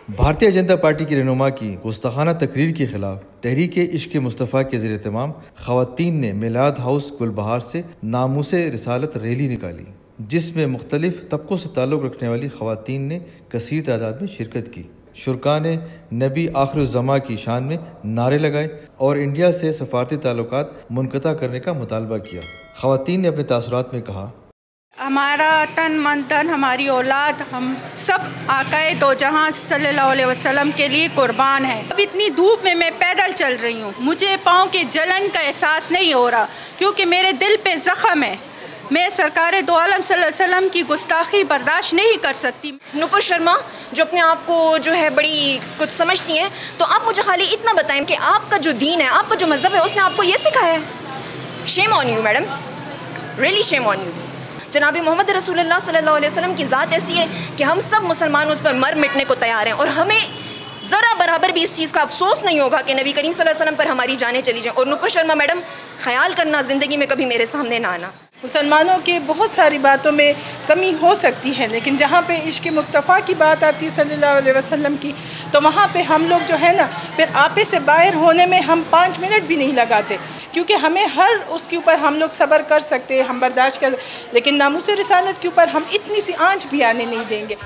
Bharatiya Janata party की रहनुमा की गुस्ताखाना तकरीर के खिलाफ तहरीक इश्क मुस्तफ़ा के ज़ेर एहतमाम ख़वातीन ने मिलाद हाउस गुलबहार से नामूसे रिसालत रैली निकाली, जिसमें मुख्तलिफ तबकों से ताल्लुक़ रखने वाली ख़वातीन ने कसीर तादाद में शिरकत की। शुरका ने नबी आखिरुज़्ज़मा की शान में नारे लगाए और इंडिया से सफारती ताल्लुकात मुनक़ता करने का मुतालबा किया। ख़वातीन ने अपने तासुरात में कहा, हमारा तन मन धन हमारी औलाद हम सब आकाए दो जहां सल्लल्लाहु अलैहि वसल्लम के लिए कुर्बान है। अब इतनी धूप में मैं पैदल चल रही हूँ, मुझे पाँव के जलन का एहसास नहीं हो रहा क्योंकि मेरे दिल पे ज़ख्म है। मैं सरकार दो आलम सल्लल्लाहु अलैहि वसल्लम की गुस्ताखी बर्दाश्त नहीं कर सकती। नुपुर शर्मा जो अपने आप को जो है बड़ी कुछ समझती हैं, तो आप मुझे खाली इतना बताएं कि आपका जो दीन है, आपका जो मज़हब है, उसने आपको ये सिखाया है। Shame on you madam, really shame on you. जनाब मोहम्मद रसूलुल्लाह सल्लल्लाहु अलैहि वसल्लम की ज़ात ऐसी है कि हम सब मुसलमान उस पर मर मिटने को तैयार हैं और हमें ज़रा बराबर भी इस चीज़ का अफसोस नहीं होगा कि नबी करीम सल्लल्लाहु अलैहि वसल्लम पर हमारी जानें चली जाएं। और नुपुर शर्मा मैडम, ख्याल करना ज़िंदगी में कभी मेरे सामने ना आना। मुसलमानों के बहुत सारी बातों में कमी हो सकती है, लेकिन जहाँ पे इश्क मुस्तफ़ा की बात आती है सल्लल्लाहु अलैहि वसल्लम की, तो वहाँ पे हम लोग जो है ना, फिर आपे से बाहर होने में हम 5 मिनट भी नहीं लगाते, क्योंकि हमें हर उसके ऊपर हम लोग सब्र कर सकते हैं, हम बर्दाश्त कर, लेकिन नामूस रिसालत के ऊपर हम इतनी सी आंच भी आने नहीं देंगे।